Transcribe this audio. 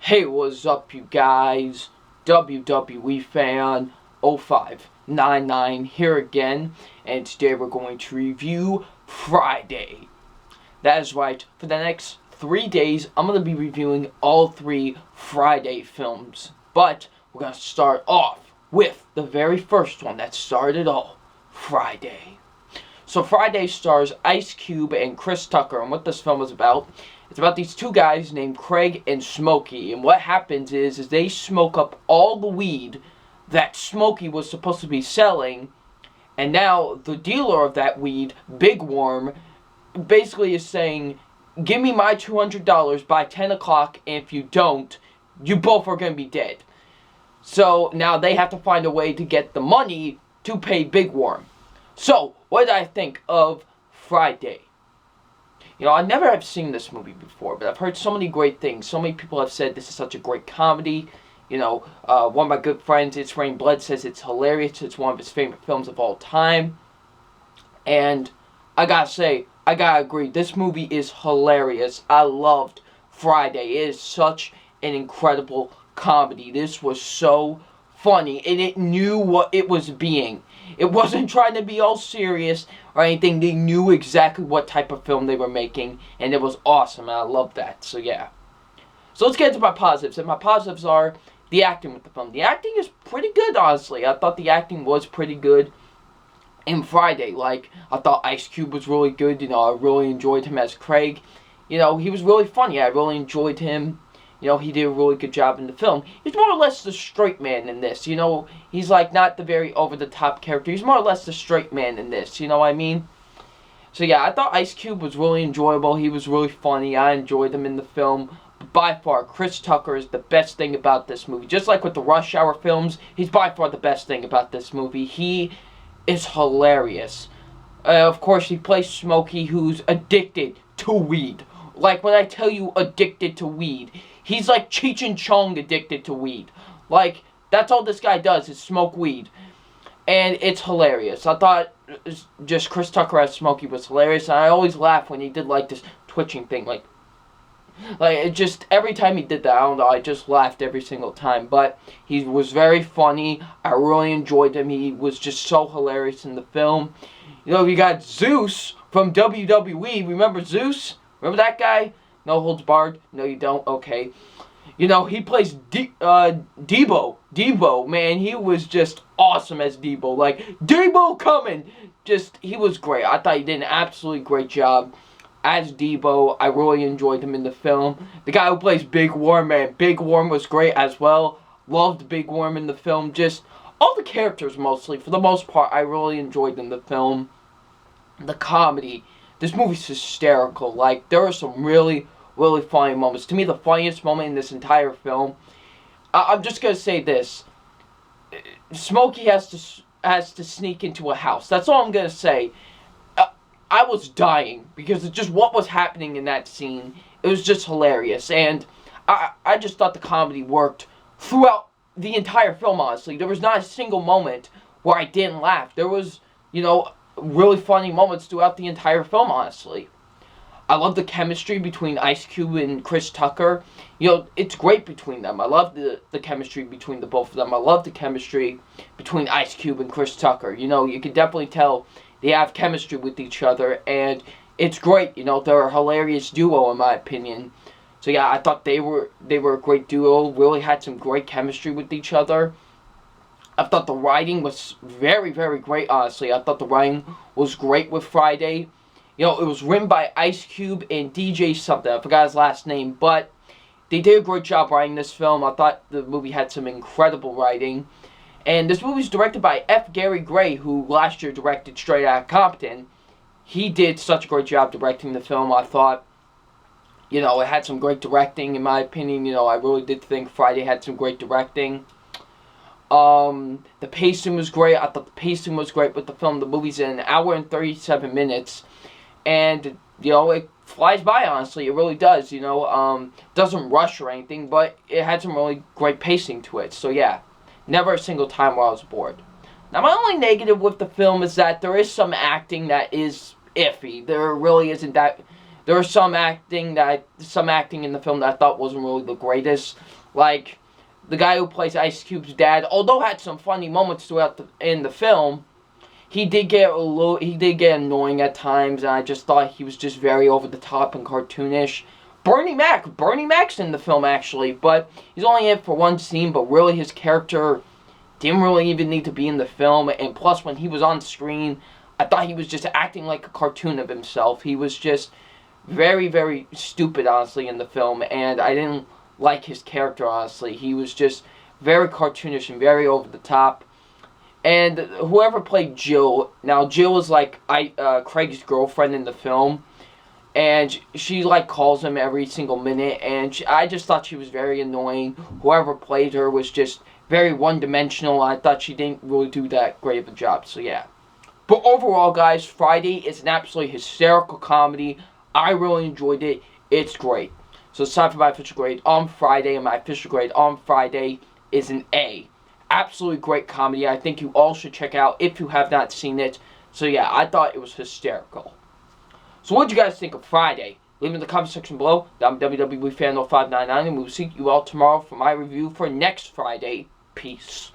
Hey, what's up, you guys? WWE fan 0599 here again, and today we're going to review Friday. That is right, for the next 3 days, I'm going to be reviewing all 3 Friday films. But we're going to start off with the very first one that started all, Friday. So Friday stars Ice Cube and Chris Tucker, and what this film is about, it's about these two guys named Craig and Smokey, and what happens is they smoke up all the weed that Smokey was supposed to be selling, and now the dealer of that weed, Big Worm, basically is saying, give me my $200 by 10 o'clock, and if you don't, you both are going to be dead. So now they have to find a way to get the money to pay Big Worm. So, what did I think of Friday? You know, I never have seen this movie before, but I've heard so many great things. So many people have said this is such a great comedy. You know, one of my good friends, It's Rain Blood, says it's hilarious. It's one of his favorite films of all time. And I gotta say, I gotta agree, this movie is hilarious. I loved Friday. It is such an incredible comedy. This was so funny, and it knew what it was being. It wasn't trying to be all serious or anything. They knew exactly what type of film they were making, and it was awesome, and I loved that. So yeah. So let's get into my positives, and my positives are the acting with the film. The acting is pretty good, honestly. I thought the acting was pretty good in Friday. Like, I thought Ice Cube was really good. You know, I really enjoyed him as Craig. You know, he was really funny. I really enjoyed him. You know, he did a really good job in the film. He's more or less the straight man in this. You know, he's like not the very over-the-top character. He's more or less the straight man in this. You know what I mean? So yeah, I thought Ice Cube was really enjoyable. He was really funny. I enjoyed him in the film. But by far, Chris Tucker is the best thing about this movie. Just like with the Rush Hour films, he's by far the best thing about this movie. He is hilarious. Of course, he plays Smokey, who's addicted to weed. Like, when I tell you addicted to weed, he's like Cheech and Chong addicted to weed. Like, that's all this guy does is smoke weed. And it's hilarious. I thought just Chris Tucker as Smokey was hilarious. And I always laugh when he did like this twitching thing. Like it just, every time he did that, I don't know, I just laughed every single time. But he was very funny. I really enjoyed him. He was just so hilarious in the film. You know, you got Zeus from WWE. Remember Zeus? Remember that guy? No Holds Barred? No, you don't? Okay. You know, he plays Debo. Debo, man, he was just awesome as Debo. Like, Debo coming! Just, he was great. I thought he did an absolutely great job as Debo. I really enjoyed him in the film. The guy who plays Big Worm, man, Big Worm was great as well. Loved Big Worm in the film. Just, all the characters mostly, for the most part, I really enjoyed in the film. The comedy. This movie's hysterical. Like, there are some really funny moments. To me, the funniest moment in this entire film, I'm just gonna say this: Smokey has to sneak into a house. That's all I'm gonna say. I was dying because of just what was happening in that scene. It was just hilarious, and I just thought the comedy worked throughout the entire film. Honestly, there was not a single moment where I didn't laugh. There was, you know, really funny moments throughout the entire film, honestly. I love the chemistry between Ice Cube and Chris Tucker. You know, it's great between them. I love the chemistry between the both of them. I love the chemistry between Ice Cube and Chris Tucker. You know, you can definitely tell they have chemistry with each other, and it's great. You know, they're a hilarious duo, in my opinion. So yeah, I thought they were a great duo. Really had some great chemistry with each other. I thought the writing was very great, honestly. I thought the writing was great with Friday. You know, it was written by Ice Cube and DJ something. I forgot his last name, but they did a great job writing this film. I thought the movie had some incredible writing. And this movie is directed by F. Gary Gray, who last year directed Straight Outta Compton. He did such a great job directing the film. I thought, you know, it had some great directing, in my opinion. You know, I really did think Friday had some great directing. The pacing was great. I thought the pacing was great with the film. The movie's in an hour and 37 minutes. And, you know, it flies by, honestly. It really does, you know. Doesn't rush or anything, but it had some really great pacing to it. So, yeah. Never a single time where I was bored. Now, my only negative with the film is that there is some acting that is iffy. There really isn't that... There was some acting in the film that I thought wasn't really the greatest. Like, the guy who plays Ice Cube's dad, although had some funny moments throughout in the film, he did get annoying at times, and I just thought he was just very over the top and cartoonish. Bernie Mac's in the film actually, but he's only in it for one scene, but really his character didn't really even need to be in the film, and plus when he was on screen, I thought he was just acting like a cartoon of himself. He was just very, very stupid, honestly, in the film, and I didn't like his character, honestly. He was just very cartoonish and very over the top. And whoever played Jill, now Jill is like Craig's girlfriend in the film, and she like calls him every single minute, and I just thought she was very annoying. Whoever played her was just very one-dimensional. I thought she didn't really do that great of a job, so yeah. But overall, guys, Friday is an absolutely hysterical comedy. I really enjoyed it. It's great. So it's time for my official grade on Friday, and my official grade on Friday is an A. Absolutely great comedy. I think you all should check out if you have not seen it. So yeah, I thought it was hysterical. So what did you guys think of Friday? Leave it in the comment section below. I'm WWE Fan 0599, and we will see you all tomorrow for my review for next Friday. Peace.